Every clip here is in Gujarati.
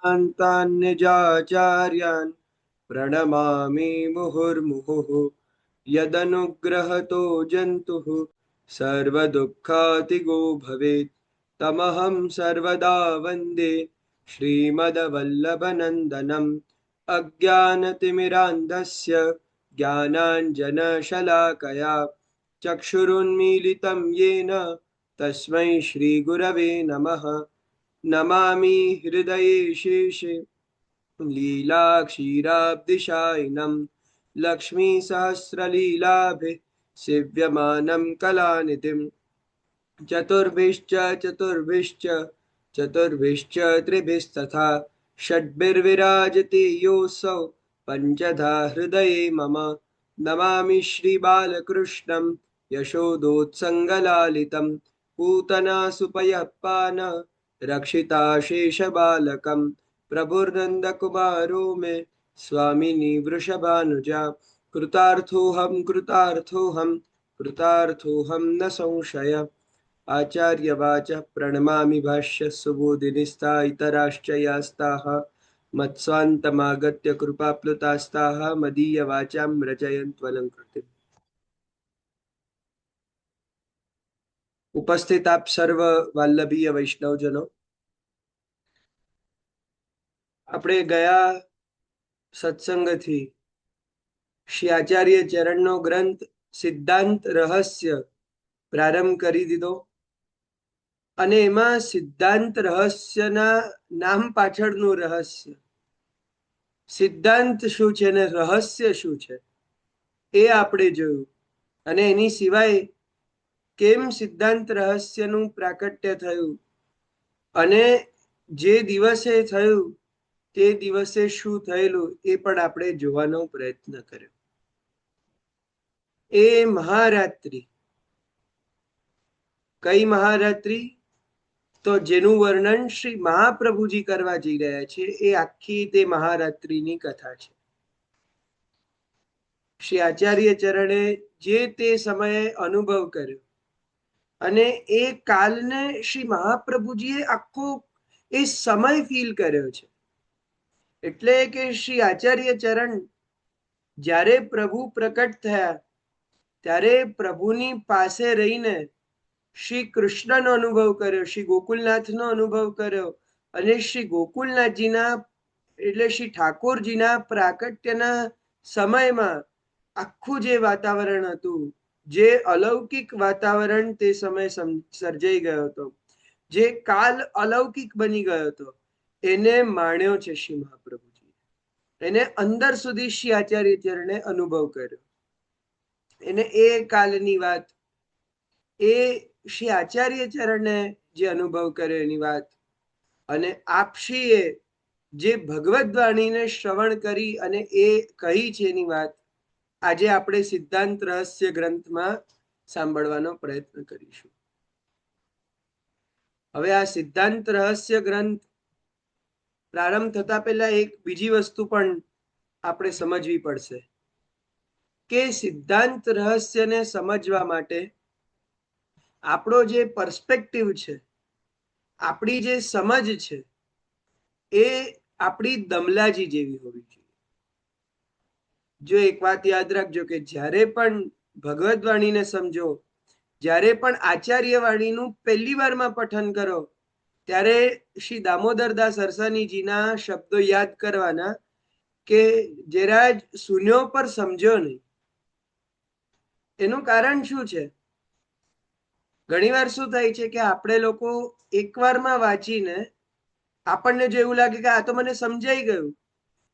निजाचार्यान् प्रणमामि मुहुर्मुहुः। यदनुग्रहतो जन्तुः सर्वदुःखातिगो भवेत् तमहं सर्वदा वन्दे श्रीमद्वल्लभनन्दनम्। अज्ञानतिमिरान्धस्य ज्ञानाञ्जनशलाकया चक्षुरुन्मीलितं येन तस्मै श्रीगुरवे नमः। नमामि हृदये शेषे लीलाक्षीराब्धिशायिनं लक्ष्मीसहस्रलीलाभिः सेव्यमानं कलानिधिं। चतुर्भिश्च चतुर्भिश्च चतुर्भिश्च त्रिभिस्तथा षड्भिर्विराजते योऽसौ पञ्चधा हृदये मम। नमामि श्रीबालकृष्णं यशोदोत्सङ्गलालितं पूतना सुपयः पानः रक्षिताशेषबालकं। प्रभुर्नन्दकुमारो मे स्वामिनी वृषभानुजा। कृतार्थोऽहं कृतार्थोऽहं न संशय। आचार्यवाचः प्रणमामि भाष्य सुबोधिनिस्ता इतराश्च यास्ताः मत्स्वान्तमागत्य कृपाप्लुतास्ताः मदीयवाचां रचयन्त्वलङ्कृतिम्। उपस्थित आप सर्व वल्लभीय वैष्णवजनो, આપણે ગયા સત્સંગથી શ્રી આચાર્ય ચરણનો ગ્રંથ સિદ્ધાંત રહસ્ય પ્રારંભ કરી દીધો અને એમાં સિદ્ધાંત રહસ્યના નામ પાછળનું રહસ્ય, સિદ્ધાંત શું છે ને રહસ્ય શું છે એ આપણે જોયું. અને એની સિવાય કેમ સિદ્ધાંત રહસ્યનું પ્રાકટ્ય થયું અને જે દિવસે થયું તે દિવસે શું થયેલું એ પણ આપણે જોવાનો પ્રયત્ન કર્યો. એ મહારાત્રિ કઈ મહારાત્રિ? તો જેનું વર્ણન શ્રી મહાપ્રભુજી કરવા જઈ રહ્યા છે એ આખી તે મહારાત્રિની કથા છે. શ્રી આચાર્ય ચરણે જે તે સમયે અનુભવ કર્યો અને એ કાલને શ્રી મહાપ્રભુજીએ આખો એ સમય ફીલ કર્યો છે. એટલે કે શ્રી આચાર્ય ચરણ જ્યારે પ્રભુ પ્રકટ થયા ત્યારે પ્રભુની પાસે રહીને શ્રી કૃષ્ણનો અનુભવ કર્યો, શ્રી ગોકુલનાથનો અનુભવ કર્યો અને શ્રી ગોકુલનાથજીના એટલે શ્રી ઠાકોરજીના પ્રાકટ્યના સમયમાં આખું જે વાતાવરણ હતું, જે અલૌકિક વાતાવરણ તે સમયે સર્જાઈ ગયો હતો, જે કાલ અલૌકિક બની ગયો હતો, એને માણ્યો છે શ્રી મહાપ્રભુજી. એને અંદર સુધી શ્રી આચાર્ય ચરણે અનુભવ કર્યો. એને એ કાલની વાત, એ શ્રી આચાર્ય ચરણે જે અનુભવ કર્યો એની વાત અને આપશ્રીએ જે ભગવદ વાણીને શ્રવણ કરી અને એ કહી છે એની વાત આજે આપણે સિદ્ધાંત રહસ્ય ગ્રંથમાં સાંભળવાનો પ્રયત્ન કરીશું. હવે આ સિદ્ધાંત રહસ્ય ગ્રંથ પ્રારંભ થતા પહેલા એક બીજી વસ્તુ પણ આપણે સમજવી પડશે કે સિદ્ધાંત રહસ્યને સમજવા માટે આપણો જે પર્સપેક્ટિવ છે, આપણી જે સમજ છે એ આપણી દમલાજી જેવી હોવી જોઈએ. જો એક વાત યાદ રાખજો કે જ્યારે પણ ભગવદ વાણીને સમજો, જ્યારે પણ આચાર્ય વાણીનું પહેલી વારમાં પઠન કરો ત્યારે શ્રી દામોદરદાસ સરસાનીજીના શબ્દો યાદ કરવાના કે જરા શૂન્યો પર સમજો નહીં. એનું કારણ શું છે? ઘણીવાર શું થાય છે કે આપણે લોકો એકવારમાં વાંચીને આપણને જો એવું લાગે કે આ તો મને સમજાઈ ગયું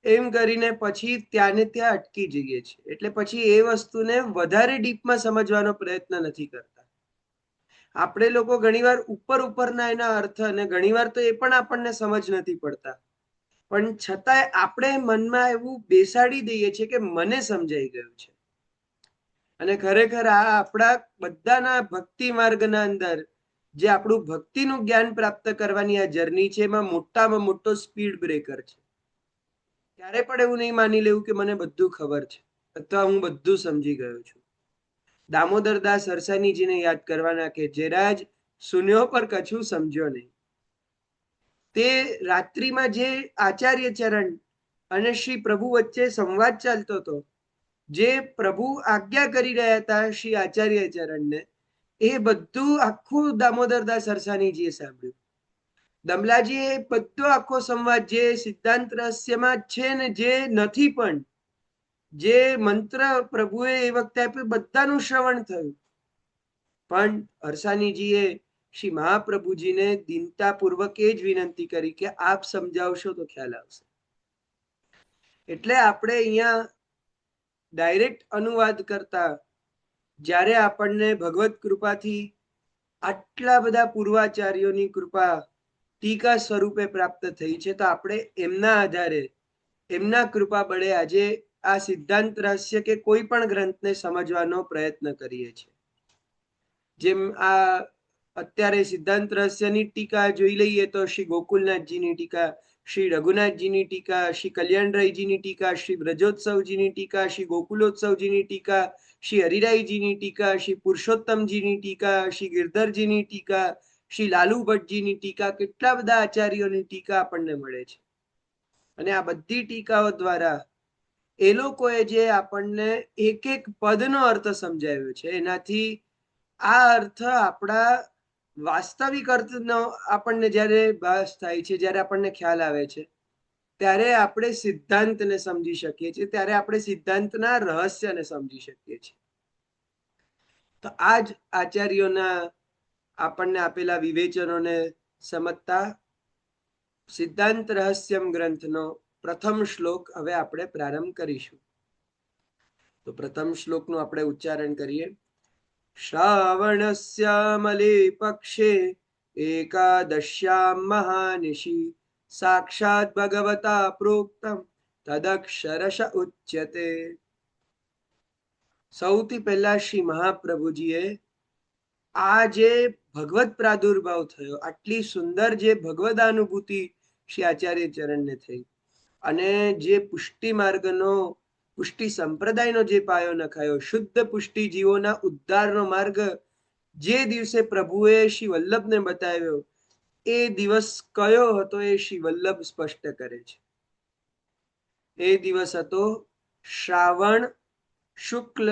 એમ કરીને પછી ત્યાં ને ત્યાં અટકી જઈએ છીએ. એટલે પછી એ વસ્તુને વધારે ડીપમાં સમજવાનો પ્રયત્ન નથી કરતા. આપણે લોકો ઘણીવાર ઉપરના એના અર્થ અને ઘણીવાર તો એ પણ આપણને સમજ નથી પડતા, પણ છતાંય આપણે મનમાં એવું બેસાડી દઈએ છીએ કે મને સમજાઈ ગયું છે. અને ખરેખર આ આપણા બધાના ભક્તિ માર્ગના અંદર જે આપણું ભક્તિનું જ્ઞાન પ્રાપ્ત કરવાની આ જર્ની છે એમાં મોટામાં મોટો સ્પીડ બ્રેકર છે. ત્યારે પણ એવું નહીં માની લેવું કે મને બધું ખબર છે અથવા હું બધું સમજી ગયો છું. દામોદરદાસ સરસાનીજીને યાદ કરવાના કે જરા જ શૂન્યો પર કછું સમજ્યો નહીં. તે રાત્રિમાં જે આચાર્ય ચરણ અને શ્રી પ્રભુ વચ્ચે સંવાદ ચાલતો હતો, જે પ્રભુ આજ્ઞા કરી રહ્યા હતા શ્રી આચાર્ય ચરણને, એ બધું આખું દામોદરદાસ સરસાનીજીએ સાંભળ્યું. દમલાજીએ બધો આખો સંવાદ જે સિદ્ધાંત રહસ્યમાં છે ને જે નથી પણ, જે મંત્ર પ્રભુએ એ વખતે આપ્યું, બધાનું શ્રવણ થયું. પણ હરસાનીજીએ શ્રી મહાપ્રભુજીને દીનતાપૂર્વક એ જ વિનંતી કરી કે આપ સમજાવશો તો ખ્યાલ આવશે. એટલે આપણે અહીંયા ડાયરેક્ટ અનુવાદ કરતા જ્યારે આપણને ભગવત કૃપાથી આટલા બધા પૂર્વાચાર્યોની કૃપા ટીકા સ્વરૂપે પ્રાપ્ત થઈ છે, તો આપણે એમના આધારે, એમના કૃપા બળે આજે આ સિદ્ધાંત રહસ્ય કે કોઈ પણ ગ્રંથને સમજવાનો પ્રયત્ન કરીએ છીએ. જેમ આ અત્યારે સિદ્ધાંત રહસ્યની ટીકા જોઈ લઈએ તો શ્રી ગોકુલનાથજીની ટીકા, શ્રી રઘુનાથજીની ટીકા, શ્રી કલ્યાણરાયજીની ટીકા, શ્રી બ્રજોત્સવજીની ટીકા, શ્રી ગોકુલોત્સવજીની ટીકા, શ્રી હરિરાયજીની ટીકા, શ્રી પુરુષોત્તમજીની ટીકા, શ્રી ગિરધરજીની ટીકા, શ્રી લાલુ ભટ્ટજીની ટીકા, કેટલા બધા આચાર્યોની ટીકા આપણને મળે છે. અને આ બધી ટીકાઓ દ્વારા એ લોકોએ જે આપણને એક એક પદનો અર્થ સમજાવ્યો છે, એનાથી આ અર્થ આપણા વાસ્તવિક અર્થનો આપણને જ્યારે ભાસ થાય છે, જ્યારે આપણને ખ્યાલ આવે છે, ત્યારે આપણે સિદ્ધાંતને સમજી શકીએ છીએ, ત્યારે આપણે સિદ્ધાંતના રહસ્યને સમજી શકીએ છીએ. તો આ જ આચાર્યોના આપણને આપેલા વિવેચનોને સમજતા સિદ્ધાંત રહસ્યમ ગ્રંથનો પ્રથમ શ્લોક હવે આપણે પ્રારંભ કરીશું. તો પ્રથમ શ્લોકનું આપણે ઉચ્ચારણ કરીએ. શ્રાવણસ્યામલે પક્ષે એકાદશ્યામ મહાનિશિ સાક્ષાત ભગવતા પ્રોક્તમ તદક્ષરશ ઉચ્યતે. સૌથી પહેલા શ્રી મહાપ્રભુજીએ આ જે ભગવત પ્રાદુર્ભાવ થયો, આટલી સુંદર જે ભગવદાનુભૂતિ શ્રી આચાર્ય ચરણને થઈ, અને જે પુષ્ટિ માર્ગનો, પુષ્ટિ સંપ્રદાયનો જે પાયો નખાયો, શુદ્ધ પુષ્ટિ જીવોના ઉદ્ધારનો માર્ગ જે દિવસે પ્રભુએ શ્રી વલ્લભને બતાવ્યો, એ દિવસ કયો હતો એ શ્રી વલ્લભ સ્પષ્ટ કરે છે. એ દિવસ હતો શ્રાવણ શુક્લ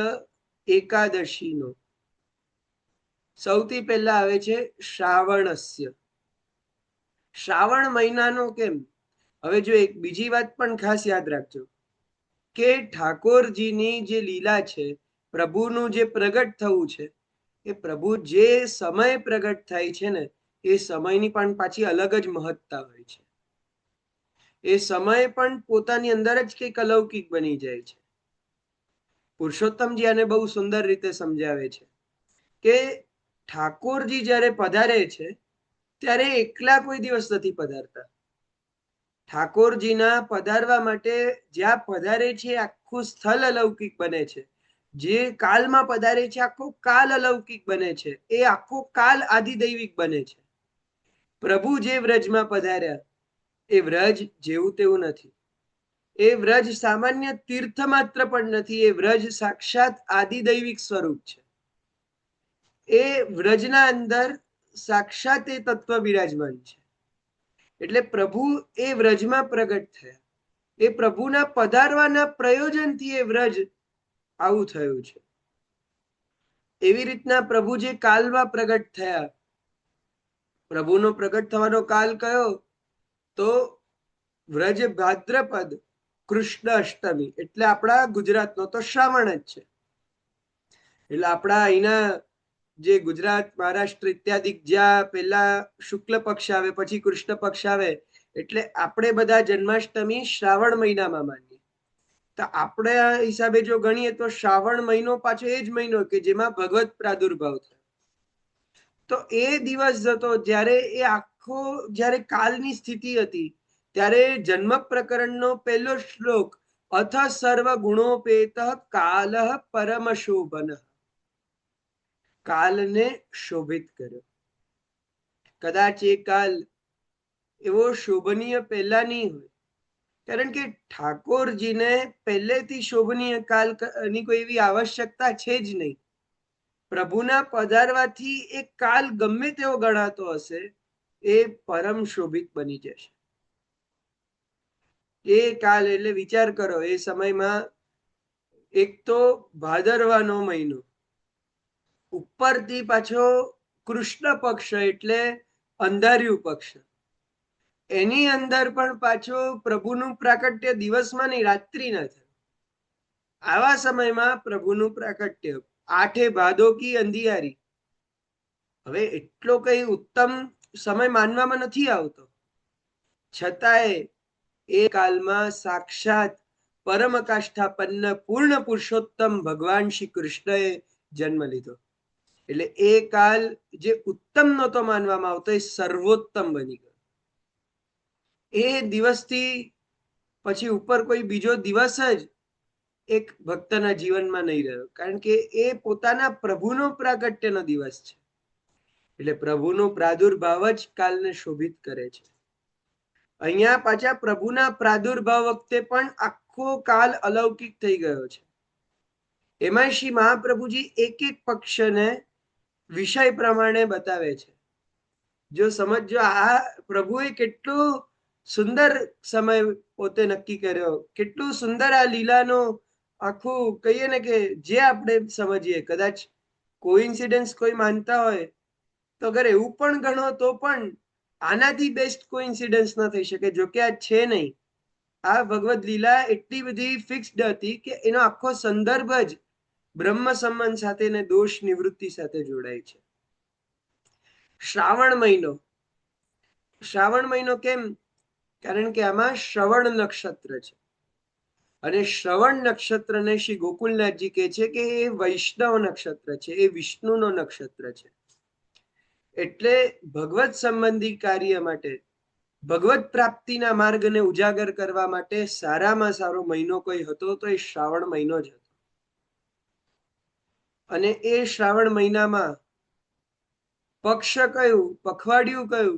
એકાદશીનો. સૌથી પહેલા આવે છે શ્રાવણસ્ય. શ્રાવણ મહિનાનો કેમ? હવે જો એક બીજી વાત પણ ખાસ યાદ રાખજો કે ઠાકોરજીની જે લીલા છે, પ્રભુનું જે પ્રગટ થવું છે, એ પ્રભુ જે સમય પ્રગટ થાય છે ને, એ સમયની પણ પાછી અલગ જ મહત્તા હોય છે. એ સમય પણ પોતાની અંદર જ કંઈક અલૌકિક બની જાય છે. પુરુષોત્તમજી આને બહુ સુંદર રીતે સમજાવે છે કે ઠાકોરજી જ્યારે પધારે છે ત્યારે એકલા કોઈ દિવસ નથી પધારતા. ઠાકોરજીના પધારવા માટે જ્યાં પધારે છે આખું સ્થળ અલૌકિક બને છે. જે કાલમાં પધારે છે આખો કાલ અલૌકિક બને છે. એ આખો કાલ આધિદૈવિક બને છે. પ્રભુ જે વ્રજમાં પધાર્યા એ વ્રજ જેવું તેવું નથી. એ વ્રજ સામાન્ય તીર્થ માત્ર પણ નથી. એ વ્રજ સાક્ષાત આધિદૈવિક સ્વરૂપ છે. એ વ્રજના અંદર સાક્ષાત એ તત્વ બિરાજમાન છે. એટલે પ્રભુ એ વ્રજમાં પ્રગટ થયા. એ પ્રભુના પધારવાના પ્રયોજનથી એ વ્રજ આવું થયું છે. એવી રીતના પ્રભુ જે કાલમાં પ્રગટ થયા, પ્રભુનો પ્રગટ થવાનો કાલ કયો? તો વ્રજ ભાદ્રપદ કૃષ્ણ અષ્ટમી, એટલે આપણા ગુજરાતનો તો શ્રાવણ જ છે. એટલે આપણા અહીંના જે ગુજરાત, મહારાષ્ટ્ર ઇત્યાદિ જ્યાં પહેલા શુક્લ પક્ષ આવે પછી કૃષ્ણ પક્ષ આવે, એટલે આપણે બધા જન્માષ્ટમી શ્રાવણ મહિનામાં માનીએ. તો આપણે આ હિસાબે જો ગણીએ તો શ્રાવણ મહિનો પાછો એ જ મહિનો કે જેમાં ભગવત પ્રાદુર્ભાવ થયો. તો એ દિવસ હતો જ્યારે એ આખો, જ્યારે કાલની સ્થિતિ હતી, ત્યારે જન્મ પ્રકરણનો પહેલો શ્લોક અથ સર્વ ગુણોપેત કાલ પરમ શોભન. કાલને શોભિત કર્યો. કદાચ એ કાલ એવો શોભનીય પહેલા નહીં હોય, કારણ કે ઠાકોરજીને પહેલેથી શોભનીય કાલની કોઈ એવી આવશ્યકતા છે જ નહીં. પ્રભુના પધારવાથી એ કાલ ગમે તેવો ગણાતો હશે, એ પરમ શોભિત બની જશે. એ કાલ એટલે વિચાર કરો, એ સમયમાં એક તો ભાદરવાનો મહિનો, ઉપરથી પાછો કૃષ્ણ પક્ષ એટલે અંધાર્યું પક્ષ, એની અંદર પણ પાછો પ્રભુનું પ્રાકટ્ય દિવસમાં નહીં રાત્રિના થાય. આવા સમયમાં પ્રભુનું પ્રાકટ્ય, આઠે ભાદો કી અંધિયારી. હવે એટલો કઈ ઉત્તમ સમય માનવામાં નથી આવતો, છતાંય એ કાલમાં સાક્ષાત પરમ કાષ્ઠાપન્ન પૂર્ણ પુરુષોત્તમ ભગવાન શ્રી કૃષ્ણએ જન્મ લીધો. એટલે એ કાલ જે ઉત્તમ નહોતો માનવામાં આવતો એ સર્વોત્તમ બની ગયો. એ દિવસથી પછી ઉપર કોઈ બીજો દિવસ જ એક ભક્તના જીવનમાં નહીં રહ્યો, કારણ કે એ પોતાના પ્રભુનો પ્રાગટ્યનો દિવસ છે. એટલે પ્રભુનો પ્રાદુર્ભાવ જ કાલને શોભિત કરે છે. અહીંયા પાછા પ્રભુના પ્રાદુર્ભાવ વખતે પણ આખો કાલ અલૌકિક થઈ ગયો છે. એમાં શ્રી મહાપ્રભુજી એક એક પક્ષને વિષય પ્રમાણે બતાવે છે. જો સમજો આ પ્રભુએ કેટલું સુંદર સમય પોતે નક્કી કર્યો, કેટલું સુંદર આ લીલાનો આખું કહીએ ને કે જે આપણે સમજીએ, કદાચ કોઇન્સિડન્સ કોઈ માનતા હોય તો અગર એવું પણ ગણો તો પણ આનાથી બેસ્ટ કોઇન્સિડન્સ ન થઈ શકે. જો કે આ છે નહીં. આ ભગવદ લીલા એટલી બધી ફિક્સ્ડ હતી કે એનો આખો સંદર્ભ જ બ્રહ્મ સંબંધ સાથે ને દોષ નિવૃત્તિ સાથે જોડાય છે. શ્રાવણ મહિનો, શ્રાવણ મહિનો કેમ? કારણ કે આમાં શ્રવણ નક્ષત્ર છે, અને શ્રવણ નક્ષત્રને શ્રી ગોકુલનાથજી કહે છે કે એ વૈષ્ણવ નક્ષત્ર છે, એ વિષ્ણુનો નક્ષત્ર છે. એટલે ભગવત સંબંધી કાર્ય માટે, ભગવત પ્રાપ્તિના માર્ગને ઉજાગર કરવા માટે સારામાં સારો મહિનો કોઈ હતો તો એ શ્રાવણ મહિનો જ હતો. અને એ શ્રાવણ મહિનામાં પક્ષ કયું, પખવાડિયું કયું?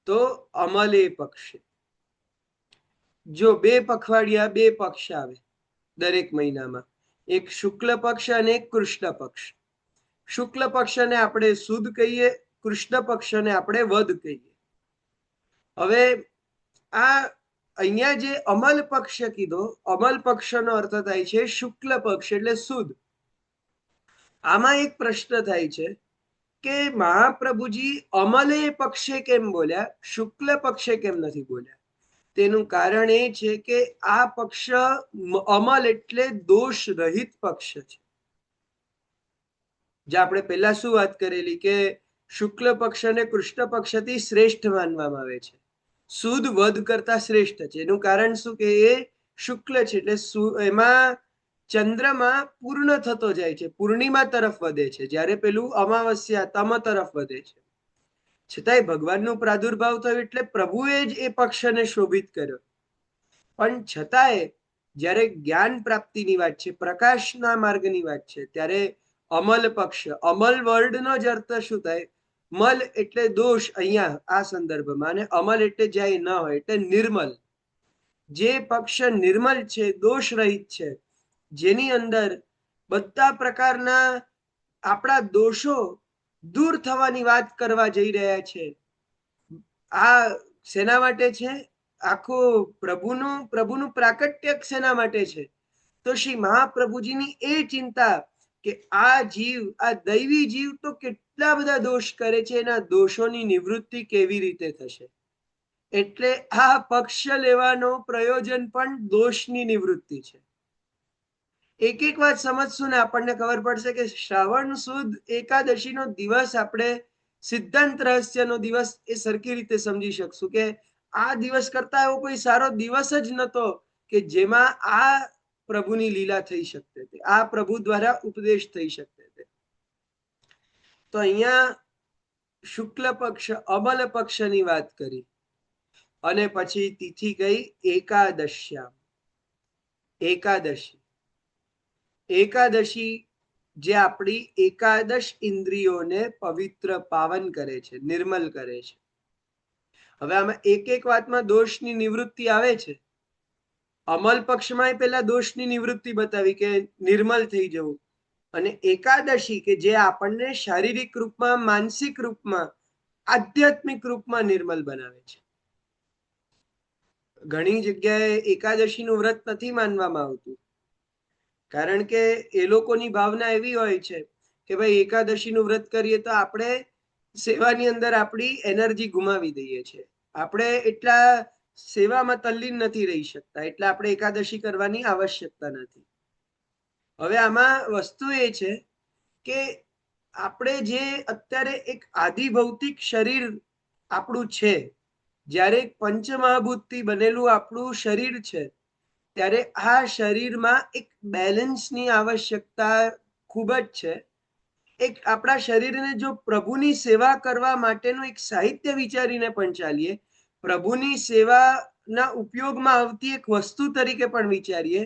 તો અમલે પક્ષ. જો બે પખવાડિયા, બે પક્ષ આવે દરેક મહિનામાં, એક શુક્લ પક્ષ અને એક કૃષ્ણ પક્ષ. શુક્લ પક્ષને આપણે સુદ કહીએ, કૃષ્ણ પક્ષને આપણે વદ કહીએ. હવે આ અહીંયા જે અમલ પક્ષ કીધો, અમલ પક્ષનો અર્થ થાય છે શુક્લ પક્ષ એટલે સુદ. આમાં એક પ્રશ્ન થાય છે કે મહાપ્રભુજી અમલે પક્ષે કેમ બોલ્યા, શુક્લ પક્ષે કેમ નથી બોલ્યા? તેનું કારણ એ છે કે આ પક્ષ અમલ એટલે દોષ રહિત પક્ષ છે. જે આપણે પહેલા શું વાત કરેલી કે શુક્લ પક્ષ અને કૃષ્ણ પક્ષથી શ્રેષ્ઠ માનવામાં આવે છે. સુદ વધ કરતા શ્રેષ્ઠ છે. એનું કારણ શું કે એ શુક્લ છે એટલે એમાં ચંદ્રમાં પૂર્ણ થતો જાય છે, પૂર્ણિમા તરફ વધે છે, જ્યારે પેલું અમાવસ્યા તમ તરફ વધે છે. છતાંય ભગવાનનો પ્રાદુર્ભાવ થયો એટલે પ્રભુએ જ એ પક્ષને શોભિત કર્યો. પણ છતાંય જ્યારે જ્ઞાન પ્રાપ્તિની વાત છે, પ્રકાશના માર્ગની વાત છે, ત્યારે અમલ પક્ષ, અમલ વર્ડનો જ અર્થ શું થાય? મલ એટલે દોષ અહીંયા આ સંદર્ભમાં, અને અમલ એટલે જાય ન હોય એટલે નિર્મલ. જે પક્ષ નિર્મલ છે, દોષ રહિત છે, જેની અંદર બધા પ્રકારના આપણા દોષો દૂર થવાની વાત કરવા જઈ રહ્યા છે. આ શેના માટે છે? આખું પ્રભુનું પ્રાકટ્ય શેના માટે છે? તો શ્રી મહાપ્રભુજીની એ ચિંતા કે આ જીવ, આ દૈવી જીવ તો કેટલા બધા દોષ કરે છે, એના દોષોની નિવૃત્તિ કેવી રીતે થશે? એટલે આ પક્ષ લેવાનો પ્રયોજન પણ દોષની નિવૃત્તિ છે. એક એક વાત સમજશું ને આપણને ખબર પડશે કે શ્રાવણ સુદ એકાદશીનો દિવસ આપણે સિદ્ધાંત રહસ્યનો દિવસ એ સરખી રીતે સમજી શકશું કે આ દિવસ કરતા એવો કોઈ સારો દિવસ જ નહોતો કે જેમાં આ પ્રભુની લીલા થઈ શકતે હતી, આ પ્રભુ દ્વારા ઉપદેશ થઈ શકતે હતી. તો અહીંયા શુક્લ પક્ષ, અમલ પક્ષની વાત કરી, અને પછી તિથિ ગઈ એકાદશ્યામ. એકાદશી, એકાદશી જે આપણી એકાદશ ઇન્દ્રિયોને પવિત્ર પાવન કરે છે, નિર્મલ કરે છે. હવે આમાં એક એક વાતમાં દોષની નિવૃત્તિ આવે છે. અમલ પક્ષમાં પહેલા દોષની નિવૃત્તિ બતાવી કે નિર્મલ થઈ જવું, અને એકાદશી કે જે આપણને શારીરિક રૂપમાં, માનસિક રૂપમાં આધ્યાત્મિક રૂપમાં નિર્મલ બનાવે છે. ઘણી જગ્યાએ એકાદશીનું વ્રત નથી માનવામાં આવતું, કારણ કે એ લોકોની ભાવના એવી હોય છે કે ભાઈ એકાદશીનું વ્રત કરીએ તો આપણે સેવાની અંદર આપણી એનર્જી ગુમાવી દઈએ છીએ, આપણે એટલા સેવામાં તલ્લીન નથી રહી શકતા, એટલે આપણે એકાદશી કરવાની આવશ્યકતા નથી. હવે આમાં વસ્તુ એ છે કે આપણે જે અત્યારે એક આદિભૌતિક શરીર આપણું છે, જ્યારે પંચમહાભૂતથી બનેલું આપણું શરીર છે, ત્યારે આ શરીરમાં એક બેલેન્સની આવશ્યકતા ખૂબ જ છે. એક આપણા શરીરને જો પ્રભુની સેવા કરવા માટેનું એક સાહિત્ય વિચારીને પણ ચાલીએ, પ્રભુની સેવાના ઉપયોગમાં આવતી એક વસ્તુ તરીકે પણ વિચારીએ,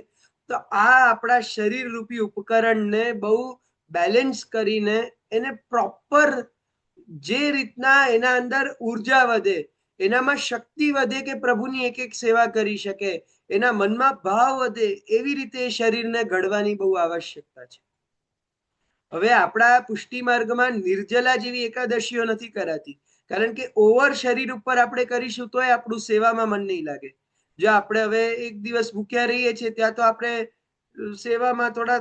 તો આ આપણા શરીર રૂપી ઉપકરણને બહુ બેલેન્સ કરીને એને પ્રોપર જે રીતના એના અંદર ઉર્જા વધે, એનામાં શક્તિ વધે કે પ્રભુની એક એક સેવા કરી શકે, એના મનમાં ભાવ વધે, એવી રીતે શરીરને ઘડવાની બહુ આવશ્યકતા છે. હવે આપણા પુષ્ટિ માર્ગમાં નિર્જલા જેવી એકાદશીઓ નથી કરાતી, કારણ કે ઓવર શરીર ઉપર આપણે કરીશું તોય આપણું સેવામાં મન નહીં લાગે. જો આપણે હવે એક દિવસ ભૂખ્યા રહીએ છીએ, ત્યાં તો આપણે સેવામાં થોડા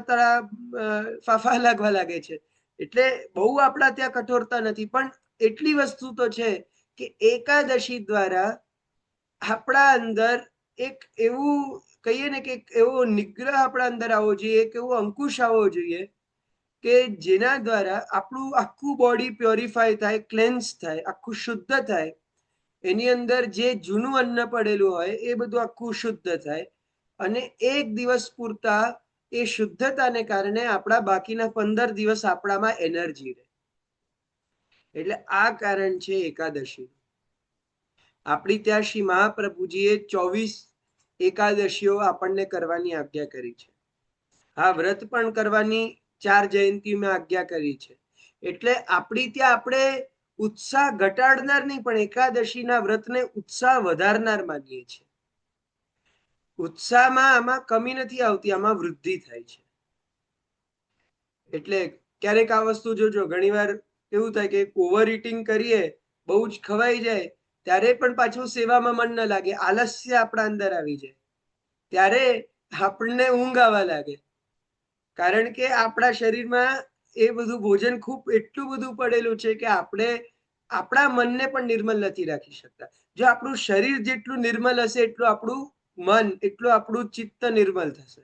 ફાફા લાગવા લાગે છે. એટલે બહુ આપણા ત્યાં કઠોરતા નથી, પણ એટલી વસ્તુ તો છે કે એકાદશી દ્વારા આપણા અંદર એક એવું કહીએ ને કે એવો નિગ્રહ આપણા અંદર આવવો જોઈએ, એક એવો અંકુશ આવવો જોઈએ કે જેના દ્વારા આપણું આખું બોડી પ્યોરિફાય થાય, ક્લેન્સ થાય, આખું શુદ્ધ થાય, એની અંદર જે જૂનું અન્ન પડેલું હોય એ બધું આખું શુદ્ધ થાય, અને એક દિવસ પૂરતા એ શુદ્ધતાને કારણે આપણા બાકીના 15 દિવસ આપણામાં એનર્જી રહે. એટલે આ કારણ છે એકાદશી. આપણી ત્યાં શ્રી મહાપ્રભુજીએ 24 એકાદશીઓ આપણને કરવાની આજ્ઞા કરી છે. આ વ્રત પણ કરવાની 4 જયંતીમાં આજ્ઞા કરી છે. એટલે આપણી ત્યાં આપણે ઉત્સાહ ઘટાડનાર નહીં, પણ એકાદશીના વ્રતને ઉત્સાહ વધારનાર માનીએ છીએ. ઉત્સાહમાં આમાં કમી નથી આવતી, આમાં વૃદ્ધિ થાય છે. એટલે ક્યારેક આ વસ્તુ જોજો, ઘણીવાર એવું થાય કે ઓવર ઇટિંગ કરીએ, બહુ જ ખવાઈ જાય, ત્યારે પણ પાછું સેવામાં મન ન લાગે, આલસ્ય આપણા અંદર આવી જાય, ત્યારે આપણને ઊંઘ આવવા લાગે, કારણ કે આપણા શરીરમાં એ બધું ભોજન ખૂબ એટલું બધું પડેલું છે કે આપણે આપણા મનને પણ નિર્મલ નથી રાખી શકતા. જો આપણું શરીર જેટલું નિર્મલ હશે, એટલું આપણું મન, એટલું આપણું ચિત્ત નિર્મલ થશે.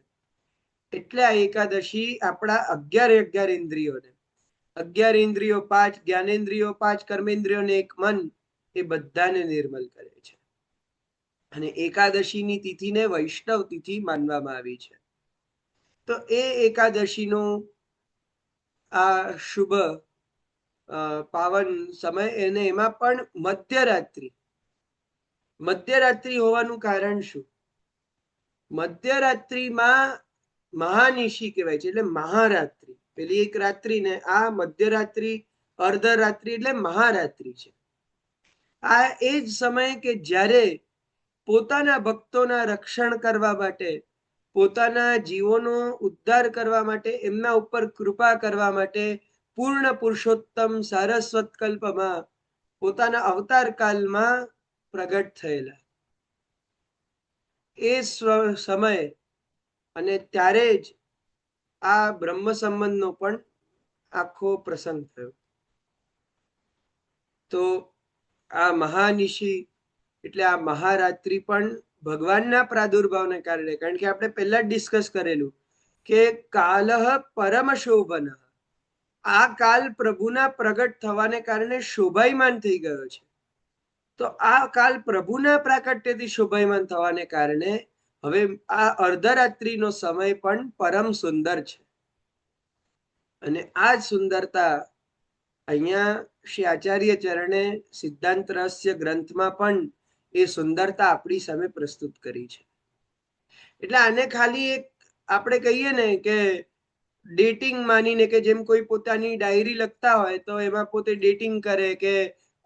એટલે આ એકાદશી આપણા 11 ઇન્દ્રિયોને, 11 ઇન્દ્રિયો 5, જ્ઞાનેન્દ્રિયો 5, કર્મેન્દ્રિયોને 1 મન, એ બધાને નિર્મલ કરે છે. અને એકાદશીની તિથિને વૈષ્ણવ તિથિ માનવામાં આવી છે. તો એ એકાદશીનો આ શુભ પાવન સમય, અને એમાં પણ મધ્યરાત્રિ હોવાનું કારણ શું? મધ્યરાત્રિમાં મહાનિશી કહેવાય છે, એટલે મહારાત્રિ. પેલી એક રાત્રિ ને આ મધ્યરાત્રિ, અર્ધરાત્રિ એટલે મહારાત્રિ છે. આ એ જ સમય કે જ્યારે પોતાના ભક્તોના રક્ષણ કરવા માટે, પોતાના જીવોનો ઉદ્ધાર કરવા માટે, એમના ઉપર કૃપા કરવા માટે પૂર્ણ પુરુષોત્તમ સારસ્વત કલ્પમાં પોતાના અવતાર કાલમાં પ્રગટ થયેલા એ સમય, અને ત્યારે જ આ બ્રહ્મ સંબંધનો પણ આખો પ્રસંગ થયો. તો આ મહાનિશી એટલે આ મહારાત્રિ પણ ભગવાનના પ્રાદુર્ભાવને કારણે, કારણ કે આપણે પહેલા જ ડિસ્કસ કરેલું કે કાલઃ પરમ શોભન, આ કાલ પ્રભુના પ્રગટ થવાને કારણે શોભાયમાન થઈ ગયો છે. તો આ કાલ પ્રભુના પ્રાકટ્યથી શોભાયમાન થવાને કારણે હવે આ અર્ધરાત્રિનો સમય પણ પરમ સુંદર છે. અને આ જ સુંદરતા અહીંયા શ્રી આચાર્ય ચરણે સિદ્ધાંત રહસ્ય ગ્રંથમાં પણ એ સુંદરતા આપણી સામે પ્રસ્તુત કરી છે. એટલે આને ખાલી એક આપણે કહીએ ને કે ડેટિંગ માનીને, કે જેમ કોઈ પોતાની ડાયરી લખતા હોય તો એમાં પોતે ડેટિંગ કરે, કે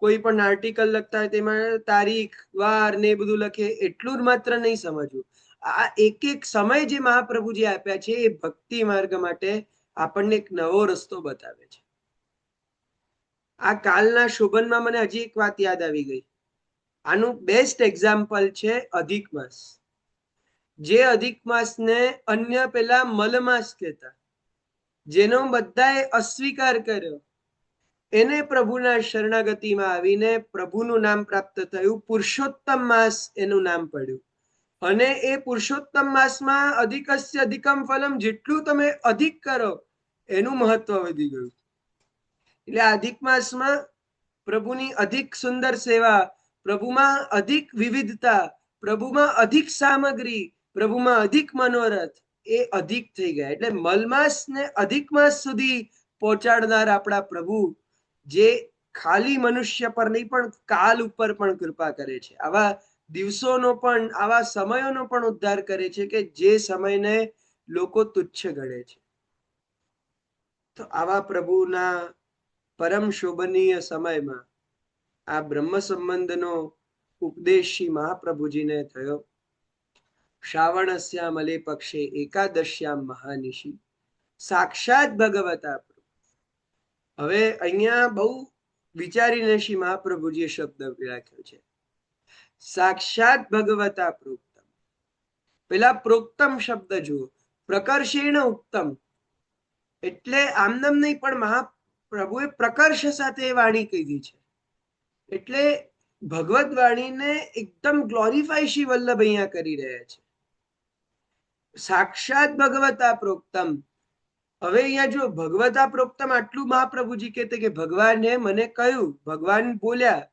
કોઈ પણ આર્ટિકલ લખતા હોય તેમાં તારીખ, વાર ને બધું લખે, એટલું જ માત્ર નહીં સમજવું. આ એક એક સમય જે મહાપ્રભુજી આપ્યા છે, એ ભક્તિ માર્ગ માટે આપણને એક નવો રસ્તો બતાવે છે. આ કાલના શોભનમાં મને હજી એક વાત યાદ આવી ગઈ. આનું બેસ્ટ એક્ઝામ્પલ છે અધિક માસ. જે અધિક માસને અન્ય પેલા મલમાસ કહેતા, જેનો બધાએ અસ્વીકાર કર્યો, એને પ્રભુના શરણાગતિમાં આવીને પ્રભુનું નામ પ્રાપ્ત થયું. પુરુષોત્તમ માસ એનું નામ પડ્યું. અને એ પુરુષોત્તમ માસમાં અધિકસ્ય અધિકમ ફલમ, જેટલું તમે અધિક કરો એનું મહત્વ વધી ગયું. એટલે અધિક માસમાં પ્રભુની અધિક સુંદર સેવા, પ્રભુમાં અધિક વિવિધતા, પ્રભુમાં અધિક સામગ્રી, પ્રભુમાં અધિક મનોરથ, એ અધિક થઈ ગયા. એટલે મલમાસ ને અધિક માસ સુધી પહોંચાડનાર આપણા પ્રભુ, જે ખાલી મનુષ્ય પર નહીં પણ કાલ ઉપર પણ કૃપા કરે છે. આવા દિવસોનો પણ, આવા સમયોનો પણ ઉદ્ધાર કરે છે કે જે સમયને લોકો તુચ્છ ગણે છે. તો આવા પ્રભુના પરમ શોભનીય સમયમાં આ બ્રહ્મ સંબંધનો ઉપદેશ શ્રી મહાપ્રભુજીને થયો. શ્રાવણસ્યા મલે પક્ષે એકાદશ્યામ મહાનિશી સાક્ષાત ભગવતા. હવે અહીંયા બહુ વિચારીને શ્રી મહાપ્રભુજીએ શબ્દ રાખ્યો છે, સાક્ષાત ભગવતા પ્રોક્તમ. પેલા પ્રોક્તમ શબ્દ જુઓ, પ્રકર્ષેણ ઉક્તમ, એટલે આમનામ નહીં પણ મહાપ્રભુએ પ્રકર્ષ સાથે વાણી કીધી છે. એટલે ભગવત વાણીને એકદમ ગ્લોરીફાઈ શ્રી વલ્લભ અહીંયા કરી રહ્યા છે. સાક્ષાત ભગવતા પ્રોક્તમ. હવે અહીંયા જો ભગવતા પ્રોક્તમ આટલું મહાપ્રભુજી કહેતે કે ભગવાને મને કહ્યું, ભગવાન બોલ્યા,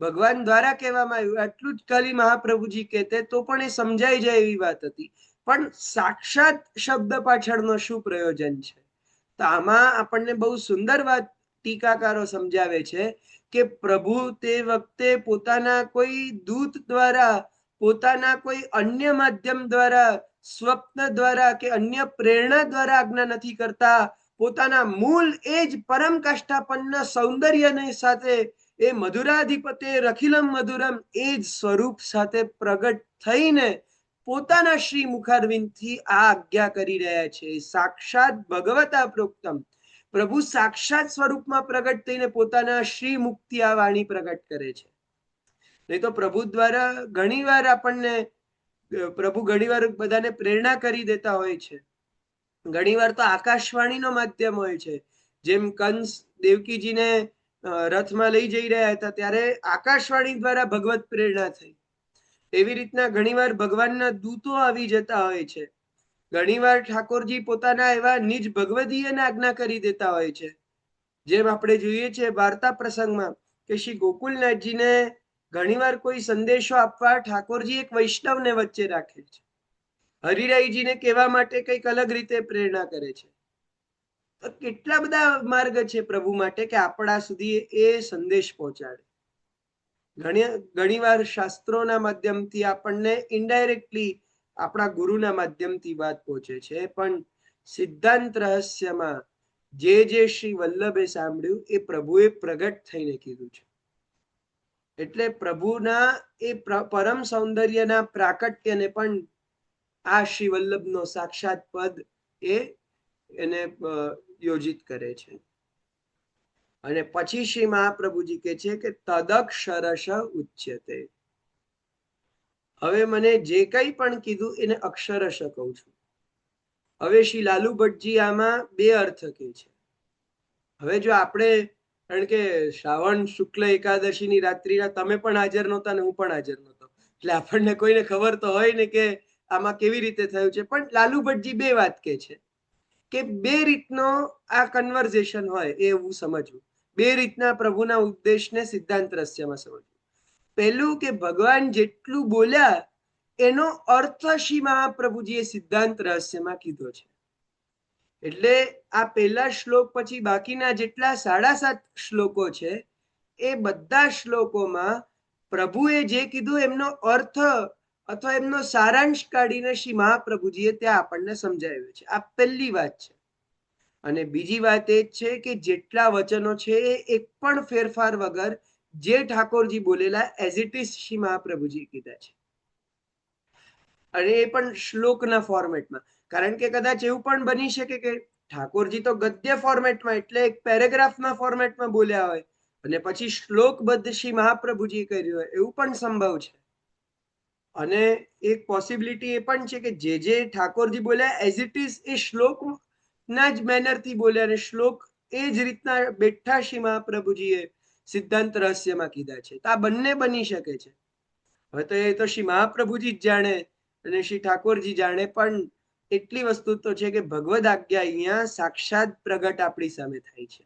ભગવાન દ્વારા કહેવામાં આવ્યું, આટલું જ ખાલી મહાપ્રભુજી કહેતે તો પણ એ સમજાઈ જાય એવી વાત હતી. પણ સાક્ષાત શબ્દ પાછળનો શું પ્રયોજન છે? તો આમાં આપણને બહુ સુંદર વાત ટીકાકારો સમજાવે છે કે પ્રભુ તે વખતે પોતાના કોઈ દૂત દ્વારા, પોતાના કોઈ અન્ય માધ્યમ દ્વારા, સ્વપ્ન દ્વારા કે અન્ય પ્રેરણા દ્વારા આજ્ઞા નથી કરતા. પોતાના મૂળ એ જ પરમ કાષ્ઠાપન્ન સૌંદર્યને સાથે, એ મધુરાધિપતે રખિલમ મધુરમ, એ જ સ્વરૂપ સાથે પ્રગટ થઈને પોતાના શ્રી મુખારવિંદથી આ આજ્ઞા કરી રહ્યા છે. સાક્ષાત ભગવતા પ્રોક્તમ. પ્રભુ સાક્ષાત સ્વરૂપમાં પ્રગટ થઈને પોતાના શ્રી મુક્તિ આ વાણી પ્રગટ કરે છે. નહીં તો પ્રભુ દ્વારા ઘણીવાર આપણને, પ્રભુ ઘણીવાર બધાને પ્રેરણા કરી દેતા હોય છે. ઘણીવાર તો આકાશવાણીનો માધ્યમ હોય છે. જેમ કંસ દેવકીજીને રથમાં લઈ જઈ રહ્યા હતા ત્યારે આકાશવાણી દ્વારા ભગવત પ્રેરણા થઈ. એવી રીતના ઘણીવાર ભગવાનના દૂતો આવી જતા હોય છે. ઘણીવાર ઠાકોરજી પોતાના એવા નિજ ભગવદીયને આજ્ઞા કરી દેતા હોય છે. જેમ આપણે જોઈએ છે વાર્તા પ્રસંગમાં કે શ્રી ગોકુલનાથજીને ઘણીવાર કોઈ સંદેશો આપવા ઠાકોરજી એક વૈષ્ણવને વચ્ચે રાખે છે. હરિરાયજીને કહેવા માટે કંઈક અલગ રીતે પ્રેરણા કરે છે. કેટલા બધા માર્ગ છે પ્રભુ માટે કે આપણા સુધી એ સંદેશ પહોંચાડે. ઘણીવાર શાસ્ત્રોના માધ્યમથી આપણને ઇનડાયરેક્ટલી આપણા ગુરુના માધ્યમથી વાત પહોંચે છે. પણ સિદ્ધાંત રહસ્યમાં જે જે શ્રી વલ્લભે સાંભળ્યું એ પ્રભુએ પ્રગટ થઈને કીધું છે. એટલે પ્રભુના એ પરમ સૌંદર્યના પ્રાકટ્યને પણ આ શ્રી વલ્લભનો સાક્ષાત પદ એને યોજિત કરે છે. અને પછી શ્રી મહાપ્રભુજી કહે છે કે તદક્ષરશ ઉચ્યતે. હવે મને જે કંઈ પણ કીધું એને અક્ષરશ કહું છું. હવે શ્રી લાલુ ભટ્ટજી આમાં બે અર્થ કહે છે. હવે જો આપણે, કારણ કે શ્રાવણ શુક્લ એકાદશીની રાત્રિના તમે પણ હાજર નહોતા ને હું પણ હાજર નહોતો, એટલે આપણને કોઈને ખબર તો હોય ને કે આમાં કેવી રીતે થયું છે. પણ લાલુ ભટ્ટજી બે વાત કહે છે કે બે રીતનો આ કન્વર્ઝેશન હોય એ એવું સમજવું. બે રીતના પ્રભુના ઉદ્દેશને સિદ્ધાંત રહસ્યમાં સમજવું. પહેલું કે ભગવાન જેટલું બોલ્યા એનો અર્થ શ્રી મહાપ્રભુજીએ સિદ્ધાંત રહસ્યમાં કીધો છે. એટલે આ પહેલા શ્લોક પછી બાકીના જેટલા 7.5 શ્લોકો છે એ બધા શ્લોકોમાં પ્રભુએ જે કીધું એમનો અર્થ અથવા એમનો સારાંશ કાઢીને શ્રી મહાપ્રભુજીએ ત્યાં આપણને સમજાવ્યું છે. આ પહેલી વાત છે. અને બીજી વાત એ છે કે જેટલા વચનો છે એ એક પણ ફેરફાર વગર જે ઠાકોરજી બોલેલા as it is Shri Mahaprabhuji કીધા છે. અને એ પણ શ્લોકના ફોર્મેટમાં. કારણ કે કદાચ એવું પણ બની શકે કે ઠાકોરજી તો ગદ્ય ફોર્મેટમાં, એટલે એક પેરેગ્રાફના ફોર્મેટમાં બોલ્યા હોય, અને પછી શ્લોકબદ્ધ શ્રી મહાપ્રભુજી કર્યું હોય એવું પણ સંભવ છે. અને એક પોસિબિલિટી એ પણ છે કે જે ઠાકોરજી બોલ્યા એઝ ઇટ ઇઝ એ શ્લોક ના જ મેનરથી બોલ્યા અને શ્લોક એ જ રીતના બેઠા શ્રી મહાપ્રભુજીએ સિદ્ધાંત રહસ્યમાં કીધા છે. તો આ બંને બની શકે છે. હવે તો એ તો શ્રી મહાપ્રભુજી જ જાણે અને શ્રી ઠાકોરજી જાણે, પણ એટલી વસ્તુ તો છે કે ભગવદ આજ્ઞા અહીંયા સાક્ષાત પ્રગટ આપણી સામે થાય છે.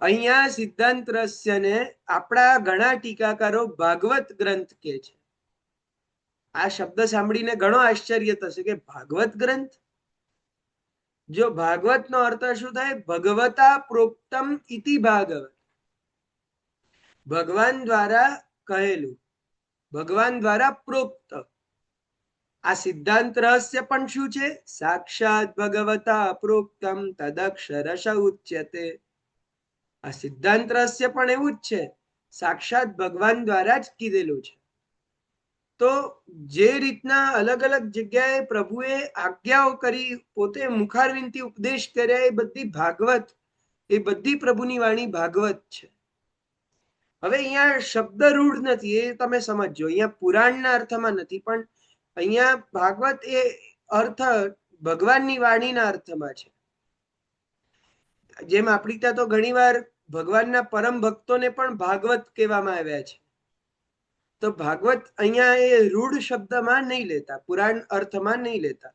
અહીંયા સિદ્ધાંત રહસ્યને આપણા ઘણા ટીકાકારો ભાગવત ગ્રંથ કહે છે. આ શબ્દ સાંભળીને ઘણો આશ્ચર્ય થશે કે ભાગવત ગ્રંથ. જો ભાગવત નો અર્થ શું થાય? ભગવતા પ્રોક્તમ ઇતિ ભાગવત, ભગવાન દ્વારા કહેલું, ભગવાન દ્વારા પ્રોક્ત. આ સિદ્ધાંત રહસ્ય પણ શું છે? સાક્ષાત ભગવતા પ્રોક્તમ તદક્ષરશ ઉચ્યતે. આ સિદ્ધાંત રહસ્ય પણ એવું જ છે, સાક્ષાત ભગવાન દ્વારા જ કીધેલું છે. તો જે રીતના અલગ અલગ જગ્યાએ પ્રભુએ આજ્ઞાઓ કરી, પોતે મુખારવિંદથી ઉપદેશ કર્યા, એ બધી ભાગવત, એ બધી પ્રભુની વાણી ભાગવત છે. હવે અહીંયા શબ્દ રૂઢ નથી, એ તમે સમજો. અહીંયા પુરાણના અર્થમાં નથી, પણ અહીંયા ભાગવત એ અર્થ ભગવાનની વાણીના અર્થમાં છે. જેમ આપણી ત્યાં તો ઘણી વાર ભગવાનના પરમ ભક્તોને પણ ભાગવત કહેવામાં આવ્યા છે. તો ભાગવત અહીંયા એ રૂઢ શબ્દમાં નહીં લેતા, પુરાણ અર્થમાં નહીં લેતા.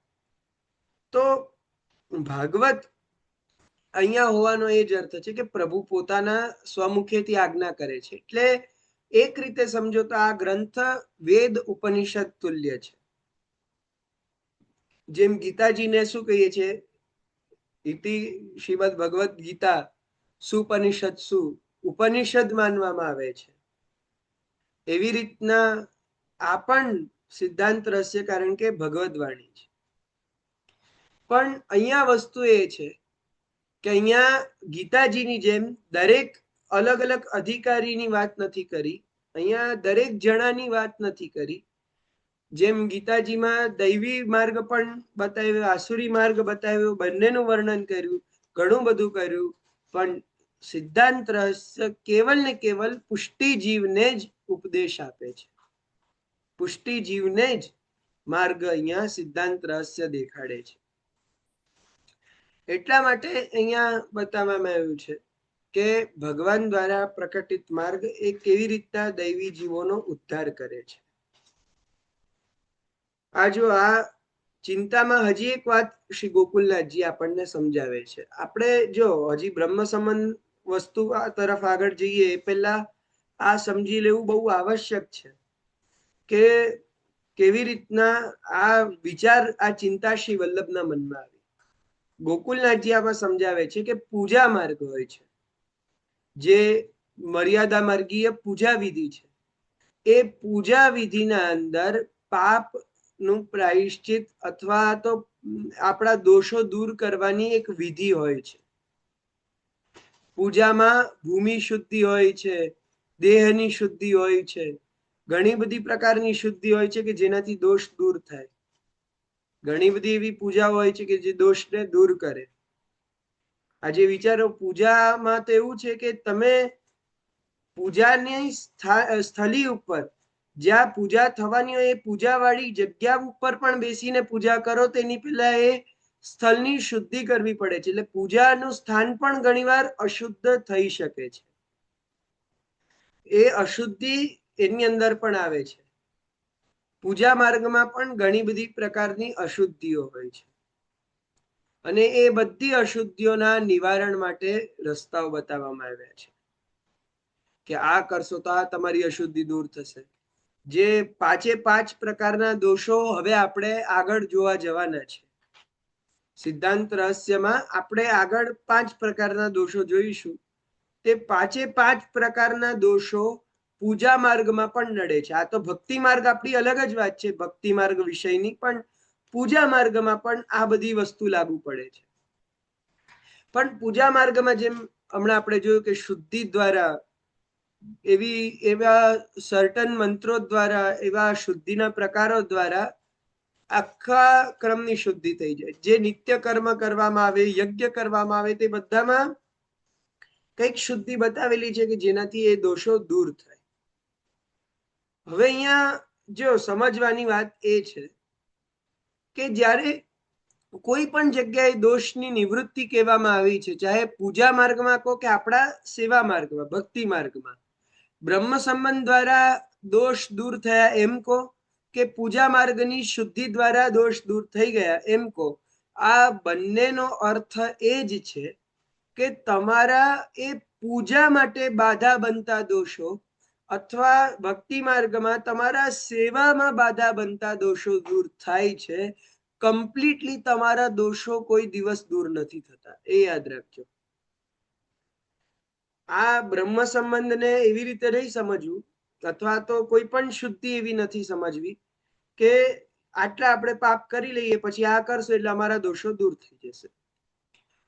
તો ભાગવત અહીંયા હોવાનો એ જ અર્થ છે કે પ્રભુ પોતાના સ્વમુખેથી આજ્ઞા કરે છે. એટલે એક રીતે સમજો તો આ ગ્રંથ વેદ ઉપનિષદ તુલ્ય છે. જેમ ગીતાજીને શું કહીએ છીએ? ઇતિ શ્રીમદ ભગવદ ગીતા સુપનિષદ સુ, ઉપનિષદ માનવામાં આવે છે. એવી રીતના આ પણ સિદ્ધાંત રહસ્ય, કારણ કે ભગવદ વાણી છે. પણ અહીંયા વસ્તુ એ છે કે અહીંયા ગીતાજીની જેમ દરેક અલગ અલગ અધિકારીની વાત નથી કરી, અહીંયા દરેક જણાની વાત નથી કરી. જેમ ગીતાજીમાં દૈવી માર્ગ પણ બતાવ્યો, આસુરી માર્ગ બતાવ્યો, બંનેનું વર્ણન કર્યું, ઘણું બધું કર્યું. પણ સિદ્ધાંત રહસ્ય કેવલ ને કેવલ પુષ્ટિ જીવને જ ઉપદેશ આપે છે. પુષ્ટિ જીવને જ માર્ગ અહીંયા સિદ્ધાંત રહસ્ય દેખાડે છે. એટલા માટે અહીંયા બતાવવામાં આવ્યું છે કે ભગવાન દ્વારા પ્રકટિત માર્ગ એ કેવી રીતના દૈવી જીવોનો ઉદ્ધાર કરે છે. આ જો આ ચિંતામાં હજી એક વાત શ્રી ગોકુલનાથજી આપણને સમજાવે છે. આપણે જો હજી બ્રહ્મ સંબંધ વસ્તુ તરફ આગળ જઈએ એ પહેલા આ સમજી લેવું બહુ આવશ્યક છે કે કેવી રીતના આ વિચાર, આ ચિંતા શ્રી વલ્લભના મનમાં આવી. ગોકુલનાથજી આમાં સમજાવે છે કે પૂજા માર્ગ હોય છે, જે મર્યાદા માર્ગીય પૂજા વિધિ છે. એ પૂજા વિધિના અંદર પાપ નું પ્રાયશ્ચિત અથવા તો આપણા દોષો દૂર કરવાની એક વિધિ હોય છે. પૂજામાં ભૂમિ શુદ્ધિ હોય છે, દેહની શુદ્ધિ હોય છે, ઘણી બધી પ્રકારની શુદ્ધિ હોય છે કે જેનાથી દોષ દૂર થાય. ઘણી બધી એવી પૂજા હોય છે કે જે દોષને દૂર કરે. આજે વિચારો, પૂજામાં તો એવું છે કે તમે પૂજાની સ્થળી ઉપર, જ્યાં પૂજા થવાની હોય એ પૂજાવાળી જગ્યા ઉપર પણ બેસીને પૂજા કરો, તેની પહેલા એ સ્થળની શુદ્ધિ કરવી પડે છે. એટલે પૂજાનું સ્થાન પણ ઘણીવાર અશુદ્ધ થઈ શકે છે. એ અશુદ્ધિ એની અંદર પણ આવે છે. પૂજા માર્ગમાં પણ ઘણી બધી પ્રકારની અશુદ્ધિઓ હોય છે, અને એ બધી અશુદ્ધિઓના નિવારણ માટે રસ્તાઓ બતાવવામાં આવ્યા છે કે આ કરશો તો આ તમારી અશુદ્ધિ દૂર થશે. જે 5 પ્રકારના દોષો હવે આપણે આગળ જોવા જવાના છે. સિદ્ધાંત રહસ્યમાં આપણે આગળ 5 પ્રકારના દોષો જોઈશું. તે 5 પ્રકારના દોષો પૂજા માર્ગમાં પણ નડે છે. આ તો ભક્તિ માર્ગ આપણી અલગ જ વાત છે, ભક્તિ માર્ગ વિષયની, પણ પૂજા માર્ગમાં પણ આ બધી વસ્તુ લાગુ પડે છે. પણ પૂજા માર્ગમાં જેમ હમણાં આપણે જોયું કે શુદ્ધિ દ્વારા, એવા સર્ટન મંત્રો દ્વારા, એવા શુદ્ધિના પ્રકારો દ્વારા આખા ક્રમની શુદ્ધિ થઈ જાય. જે નિત્ય કર્મ કરવામાં આવે, યજ્ઞ કરવામાં આવે, તે બધામાં કઈક શુદ્ધિ બતાવેલી છે કે જેનાથી એ દોષો દૂર થાય. હવે અહીંયા જો સમજવાની વાત એ છે કે જ્યારે કોઈ પણ જગ્યાએ દોષની નિવૃત્તિ કહેવામાં આવી છે, ચાહે પૂજા માર્ગમાં કહો કે આપણા સેવા માર્ગમાં, ભક્તિ માર્ગમાં, બ્રહ્મ સંબંધ દ્વારા દોષ દૂર થયા એમ કહો કે પૂજા માર્ગની શુદ્ધિ દ્વારા દોષ દૂર થઈ ગયા એમ કહો, આ બંનેનો અર્થ એ જ છે કે તમારા એ પૂજા માટે બાધા બનતા દોષો અથવા ભક્તિ માર્ગમાં તમારા સેવામાં બાધા બનતા દોષો દૂર થાય છે. કમ્પ્લીટલી તમારા દોષો કોઈ દિવસ દૂર નથી થતા, એ યાદ રાખજો. આ બ્રહ્મ સંબંધને એવી રીતે નહીં સમજવું, અથવા તો કોઈ પણ શુદ્ધિ એવી નથી સમજવી કે આટલા આપણે પાપ કરી લઈએ પછી આ કરશું એટલે અમારા દોષો દૂર થઈ જશે.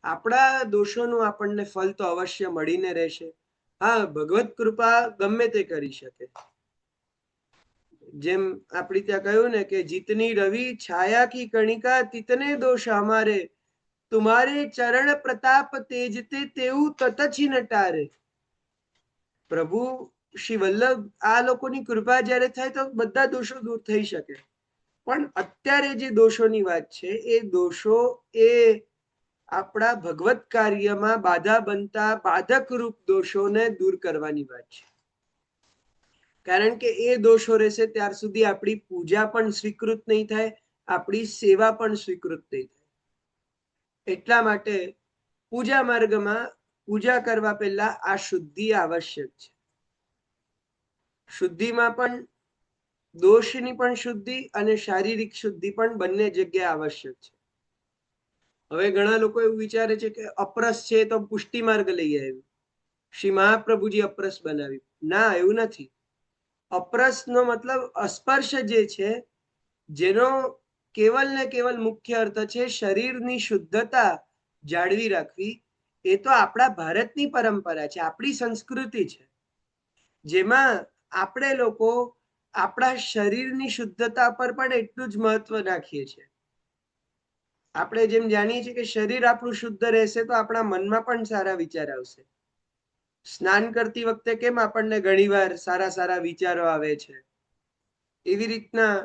આપણા દોષોનું આપણને ફલ તો અવશ્ય મળીને રહેશે. હા, ભગવત કૃપા ગમે તે કરી શકે. જેમ આપણી ત્યાં કહ્યું ને કે જીતની રવિ છાયા કી કણિકા તિતને દોષ હમારે, તુમારે ચરણ પ્રતાપ તેજતે તેવું તતછી નટારે. પ્રભુ શ્રી વલ્લભ આ લોકોની કૃપા જ્યારે થાય તો બધા દોષો દૂર થઈ શકે. પણ અત્યારે જે દોષોની વાત છે એ દોષો એ આપણા ભગવત કાર્યમાં બાધા બનતા બાધક રૂપ દોષોને દૂર કરવાની વાત છે. કારણ કે એ દોષો રહેશે ત્યાર સુધી આપણી પૂજા પણ સ્વીકૃત નહીં થાય, આપણી સેવા પણ સ્વીકૃત નહીં થાય. એટલા માટે પૂજા માર્ગમાં પૂજા કરવા પહેલા આ શુદ્ધિ આવશ્યક છે. શુદ્ધિમાં પણ દોષની પણ શુદ્ધિ અને શારીરિક શુદ્ધિ પણ બંને જગ્યાએ આવશ્યક છે. હવે ઘણા લોકો એવું વિચારે છે કે અપરસ છે તો પુષ્ટિ માર્ગ લઈ આવ્યું, શ્રી મહાપ્રભુજી અપરસ બનાવ્યું. ના, એવું નથી. અપરસનો મતલબ અસ્પર્શ જે છે, જેનો કેવલ ને કેવલ મુખ્ય અર્થ છે શરીરની શુદ્ધતા જાળવી રાખવી, એ તો આપણા ભારતની પરંપરા છે, આપણી સંસ્કૃતિ છે, જેમાં આપણે લોકો આપણા શરીરની શુદ્ધતા પર પણ એટલું જ મહત્વ રાખીએ છીએ. આપણે જેમ જાણીએ છીએ કે શરીર આપણું શુદ્ધ રહેશે તો આપણા મનમાં પણ સારા વિચાર આવશે. સ્નાન કરતી વખતે કેમ આપણને ઘણીવાર સારા સારા વિચારો આવે છે, એવી રીતના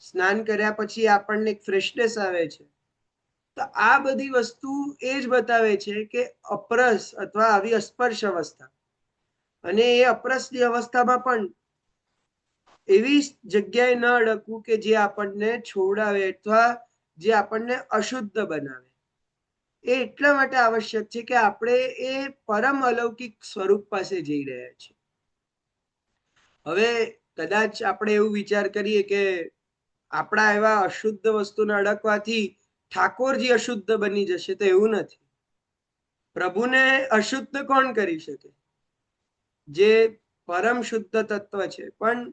સ્નાન કર્યા પછી આપણને એક ફ્રેશનેસ આવે છે. તો આ બધી વસ્તુ એ જ બતાવે છે કે અપરસ અથવા આવી અસ્પર્શ અવસ્થા, અને એ અપરસની અવસ્થામાં પણ એવી જગ્યાએ ન અડકવું કે જે આપણને છોડાવે અથવા જે આપણને અશુદ્ધ બનાવે. એ એટલા માટે આવશ્યક છે કે આપણે એ પરમ અલૌકિક સ્વરૂપ પાસે જઈ રહ્યા છીએ. હવે કદાચ આપણે એવું વિચાર કરીએ કે આપણા એવા અશુદ્ધ વસ્તુને અડકવાથી ઠાકોરજી અશુદ્ધ બની જશે, તો એવું નથી. પ્રભુને અશુદ્ધ કોણ કરી શકે? જે પરમ શુદ્ધ તત્વ છે. પણ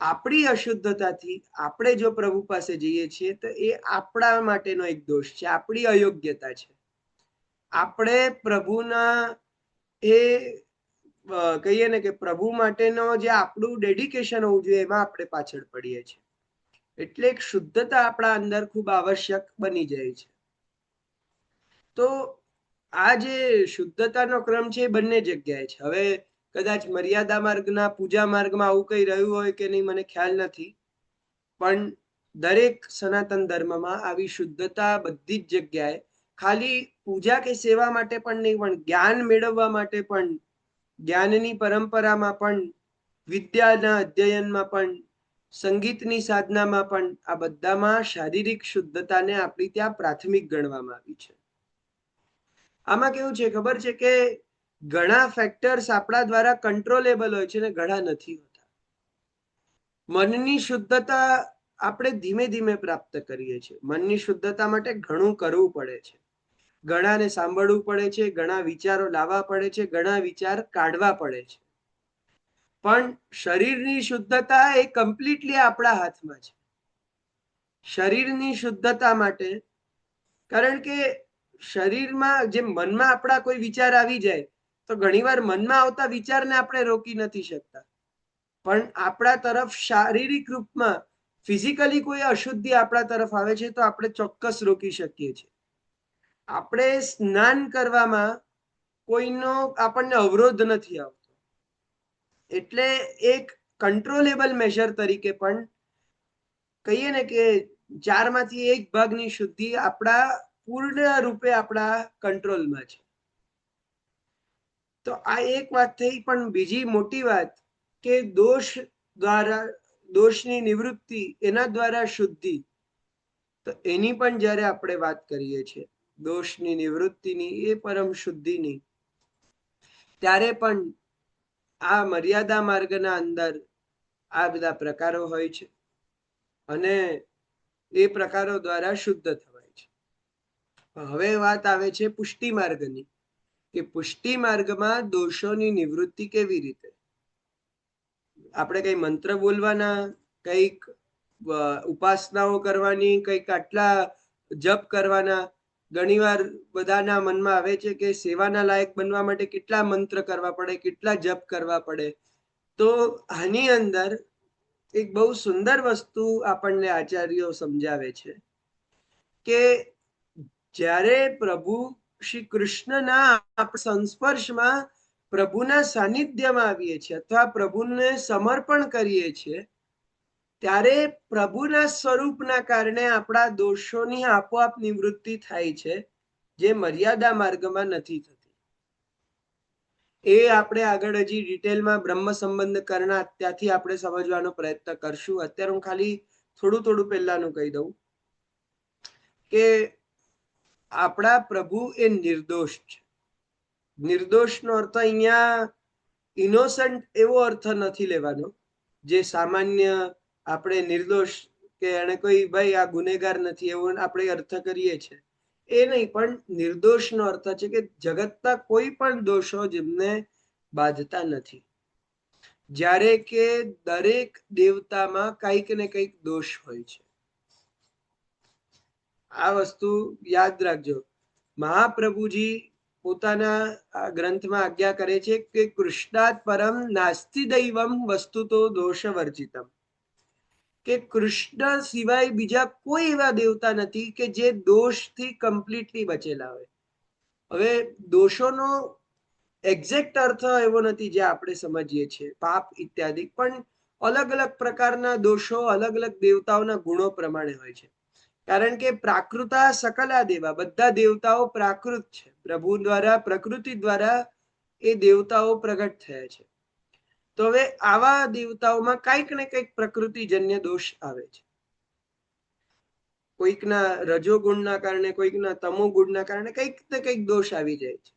આપણી અશુદ્ધતાથી આપણે જો પ્રભુ પાસે જઈએ છીએ તો એ આપણા માટેનો એક દોષ છે, આપણી અયોગ્યતા છે. આપણે પ્રભુના એ કહીએ ને કે પ્રભુ માટેનો જે આપણું ડેડિકેશન હોવું જોઈએ એમાં આપણે પાછળ પડીએ છીએ. એટલે એક શુદ્ધતા આપણા અંદર ખૂબ આવશ્યક બની જાય છે. તો આ જે શુદ્ધતાનો ક્રમ છે એ બંને જગ્યાએ છે. હવે કદાચ મર્યાદા માર્ગના પૂજા માર્ગમાં આવું કઈ રહ્યું હોય કે નહીં મને ખ્યાલ નથી, પણ દરેક સનાતન ધર્મમાં આવી શુદ્ધતા બધી જ જગ્યાએ, ખાલી પૂજા કે સેવા માટે પણ નહીં, પણ જ્ઞાન મેળવવા માટે પણ, જ્ઞાનની પરંપરામાં પણ, વિદ્યાના અધ્યયનમાં પણ, સંગીતની સાધનામાં પણ, આ બધામાં શારીરિક શુદ્ધતાને આપણી ત્યાં પ્રાથમિક ગણવામાં આવી છે. આમાં કેવું છે ખબર છે કે ઘણા ફેક્ટર્સ આપણા દ્વારા કંટ્રોલેબલ હોય છે ને ઘણા નથી હોતા. મનની શુદ્ધતા આપણે ધીમે ધીમે પ્રાપ્ત કરીએ છીએ. મનની શુદ્ધતા માટે ઘણું કરવું પડે છે, ઘણાને સાંભળવું પડે છે, ઘણા વિચારો લાવવા પડે છે, ઘણા વિચાર કાઢવા પડે છે. પણ શરીરની શુદ્ધતા એ કમ્પ્લીટલી આપણા હાથમાં છે. શરીરની શુદ્ધતા માટે, કારણ કે શરીરમાં જે મનમાં આપણા કોઈ વિચાર આવી જાય તો ઘણીવાર મનમાં આવતા વિચારને આપણે રોકી નથી શકતા, પણ આપણા તરફ શારીરિક રૂપમાં ફિઝિકલી કોઈ અશુદ્ધિ આપણા તરફ આવે છે તો આપણે ચોક્કસ રોકી શકીએ છીએ. આપણે સ્નાન કરવામાં કોઈનો આપણને અવરોધ નથી આવતો. એટલે એક કંટ્રોલેબલ મેજર તરીકે પણ કહીએ ને કે 4માંથી 1 ભાગની શુદ્ધિ આપણા પૂર્ણ રૂપે આપણા કંટ્રોલમાં છે. તો આ એક વાત થઈ. પણ બીજી મોટી વાત કે દોષ દ્વારા, દોષની નિવૃત્તિ, એના દ્વારા શુદ્ધિ, તો એની પણ જ્યારે આપણે વાત કરીએ છીએ દોષની નિવૃત્તિની, એ પરમ શુદ્ધિની, ત્યારે પણ આ મર્યાદા માર્ગના અંદર આ બધા પ્રકારો હોય છે અને એ પ્રકારો દ્વારા શુદ્ધ થવાય છે. હવે વાત આવે છે પુષ્ટિ માર્ગની, કે પુષ્ટિ માર્ગમાં દોષોની નિવૃત્તિ કેવી રીતે. આપણે કઈ મંત્ર બોલવાના, કઈક ઉપાસનાઓ કરવાની, કઈક આટલા જપ કરવાના. ઘણીવાર બધાના મનમાં આવે છે કે સેવાના લાયક બનવા માટે કેટલા મંત્ર કરવા પડે, કેટલા જપ કરવા પડે. તો આની અંદર એક બહુ સુંદર વસ્તુ આપણને આચાર્યો સમજાવે છે કે જ્યારે પ્રભુ શ્રી કૃષ્ણના સંસ્પર્શમાં, પ્રભુના સાનિધ્યમાં આવીએ છીએ અથવા પ્રભુને સમર્પણ કરીએ છીએ, ત્યારે પ્રભુના સ્વરૂપના કારણે આપણા દોષોની આપોઆપ નિવૃત્તિ થાય છે, જે મર્યાદા માર્ગમાં નથી થતી. એ આપણે આગળ હજી ડિટેલમાં બ્રહ્મ સંબંધ કરના ત્યાંથી આપણે સમજવાનો પ્રયત્ન કરશું. અત્યારે હું ખાલી થોડું પહેલાનું કહી દઉં કે આપણા પ્રભુ એ નિર્દોષ છે. નિર્દોષનો અર્થ અહીંયા ઇનોસન્ટ એવો અર્થ નથી લેવાનો, જે સામાન્ય આપણે નિર્દોષ કે એને કોઈ ભાઈ આ ગુનેગાર નથી એવો આપણે અર્થ કરીએ છીએ, એ નહીં. પણ નિર્દોષનો અર્થ છે કે જગતના કોઈ પણ દોષો જેમને બાંધતા નથી. જ્યારે કે દરેક દેવતામાં કંઈક ને કંઈક દોષ હોય છે. આ વસ્તુ યાદ રાખજો. મહાપ્રભુજી પોતાના ગ્રંથમાં આજ્ઞા કરે છે કે કૃષ્ણાત પરમ નાસ્તિ દૈવમ વસ્તુતો દોષ વર્જિતમ, કે કૃષ્ણ સિવાય બીજા કોઈ એવા દેવતા નથી કે જે દોષથી કમ્પ્લીટલી બચેલા હોય. હવે દોષોનો એક્ઝેક્ટ અર્થ એવો નથી જે આપણે સમજીએ છીએ, પાપ ઇત્યાદિ, પણ અલગ અલગ પ્રકારના દોષો અલગ અલગ દેવતાઓના ગુણો પ્રમાણે હોય છે. કારણ કે પ્રાકૃતા સકલા દેવા, બધા દેવતાઓ પ્રાકૃત છે. પ્રભુ દ્વારા, પ્રકૃતિ દ્વારા એ દેવતાઓ પ્રગટ થયા છે. તો હવે આવા દેવતાઓમાં કંઈક ને કંઈક પ્રકૃતિજન્ય દોષ આવે છે. કોઈકના રજોગુણના કારણે, કોઈકના તમોગુણના કારણે કંઈક ને કંઈક દોષ આવી જાય છે.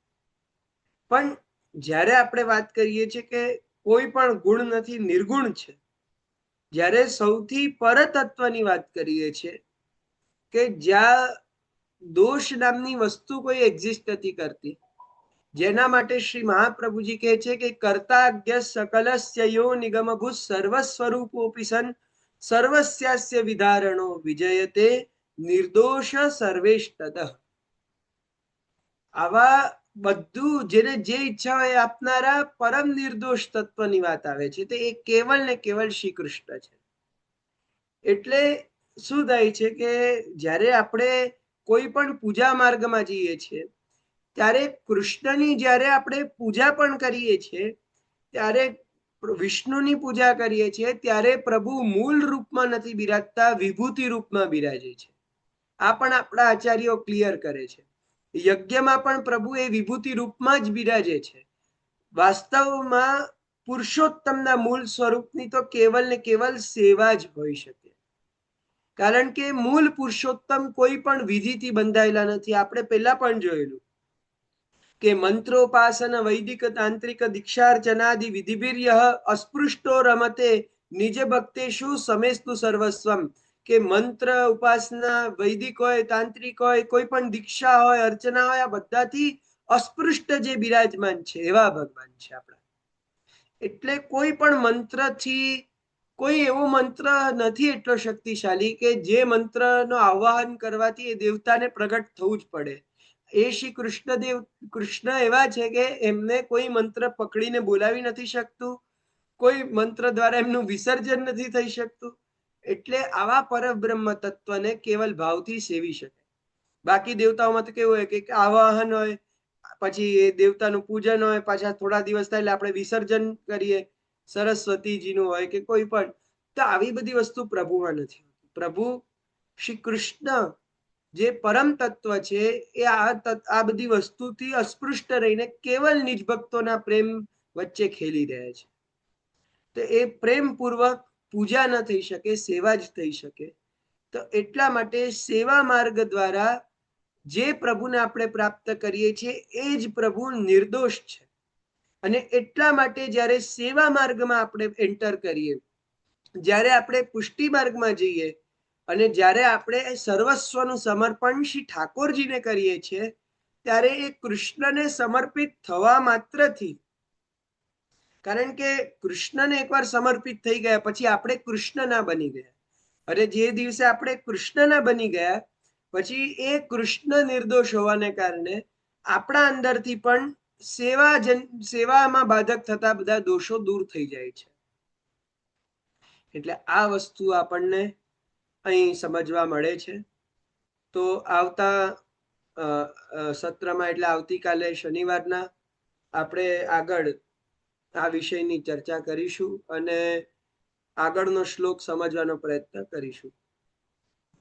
પણ જ્યારે આપણે વાત કરીએ છીએ કે કોઈ પણ ગુણ નથી, નિર્ગુણ છે, જ્યારે સૌથી પરતત્વની વાત કરીએ છીએ કે જ્યાં દોષ નામની વસ્તુ કોઈ એક્ઝિસ્ટ નથી કરતી, જેના માટે શ્રી મહાપ્રભુજી કહે છે કે કર્તાજ્ઞ સકલસ્ય યો નિગમભૂત સર્વસ્વરૂપોપી સન સર્વસ્યાસ્ય વિધારણો વિજયતે નિર્દોષ સર્વેષ્ટદ. આવા બધું જેને જે ઈચ્છા હોય આપનારા પરમ નિર્દોષ તત્વની વાત આવે છે. તે એ કેવલ ને કેવલ શ્રી કૃષ્ણ છે. એટલે શું થાય છે કે જ્યારે આપણે કોઈ પણ પૂજા માર્ગમાં જઈએ છીએ, ત્યારે કૃષ્ણની જ્યારે આપણે પૂજા પણ કરીએ છીએ, ત્યારે વિષ્ણુની પૂજા કરીએ છીએ, ત્યારે પ્રભુ મૂળ રૂપમાં નથી બિરાજતા, વિભૂતિ રૂપમાં બિરાજે છે. આ પણ આપણા આચાર્યો ક્લિયર કરે છે. યજ્ઞમાં પણ પ્રભુ એ વિભૂતિ રૂપમાં જ બિરાજે છે. વાસ્તવમાં પુરુષોત્તમના મૂળ સ્વરૂપની તો કેવલ ને કેવલ સેવા જ હોઈ શકે. કારણ કે મૂળ પુરુષોત્તમ કોઈ પણ વિધિથી બંધાયેલા નથી. આપણે પહેલા પણ જોયેલું કે મંત્રોપાસન વૈદિક તાંત્રિક દીક્ષાર્ચનાદિ વિધિભિર્ય અસ્પૃષ્ટો રમતે નિજ ભક્તેષુ સમેસ્તુ સર્વસ્વમ, કે મંત્ર ઉપાસના વૈદિક હોય, તાંત્રિક હોય, કોઈ પણ દીક્ષા હોય, અર્ચના હોય, આ બધાથી અસ્પૃષ્ટ જે બિરાજમાન છે એવા ભગવાન છે આપણા. એટલે કોઈ પણ મંત્રથી, કોઈ એવો મંત્ર નથી એટલો શક્તિશાળી કે જે મંત્રનો આવાહન કરવાથી એ દેવતાને પ્રગટ થવું જ પડે. એ શ્રી કૃષ્ણ એવા છે કે એમને કોઈ મંત્ર પકડીને બોલાવી નથી શકતું, કોઈ મંત્ર દ્વારા એમનું વિસર્જન નથી થઈ શકતું. એટલે આવા પરબ્રહ્મ તત્વને કેવલ ભાવથી સેવી શકે. બાકી દેવતાઓમાં તો કેવું હોય કે આવાહન હોય, પછી એ દેવતાનું પૂજન હોય, પાછા થોડા દિવસ થાય એટલે આપણે વિસર્જન કરીએ, સરસ્વતીજીનું હોય કે કોઈ પણ. તો આવી બધી વસ્તુ પ્રભુમાં નથી. પ્રભુ શ્રી કૃષ્ણ જે પરમ તત્વ છે એ આ બધી વસ્તુથી અસ્પૃષ્ટ રહીને કેવલ નિજ ભક્તોના પ્રેમ વચ્ચે ખેલી રહ્યા છે. તો એ પ્રેમપૂર્વક પૂજા ન થઈ શકે, સેવા જ થઈ શકે. તો એટલા માટે સેવા માર્ગ દ્વારા જે પ્રભુને આપણે પ્રાપ્ત કરીએ છીએ એ જ પ્રભુ નિર્દોષ છે. અને એટલા માટે જ્યારે સેવા માર્ગમાં આપણે એન્ટર કરીએ, જ્યારે આપણે પુષ્ટિ માર્ગમાં જઈએ અને જ્યારે આપણે સર્વસ્વનું સમર્પણ શ્રી ઠાકોરજીને કરીએ છીએ, ત્યારે એ કૃષ્ણને સમર્પિત થવા માત્રથી, કારણ કે કૃષ્ણને એકવાર સમર્પિત થઈ ગયા પછી આપણે કૃષ્ણના બની ગયા. અને જે દિવસે આપણે કૃષ્ણના બની ગયા પછી એ કૃષ્ણ નિર્દોષ હોવાને કારણે આપણા અંદરથી પણ સેવામાં બાધક થતા બધા દોષો દૂર થઈ જાય છે. એટલે આ વસ્તુ આપણને અહીં સમજવા મળે છે. તો આવતા સત્રમાં એટલે આવતીકાલે શનિવારના આપણે આગળ આ વિષયની ચર્ચા કરીશું અને આગળનો શ્લોક સમજવાનો પ્રયત્ન કરીશું.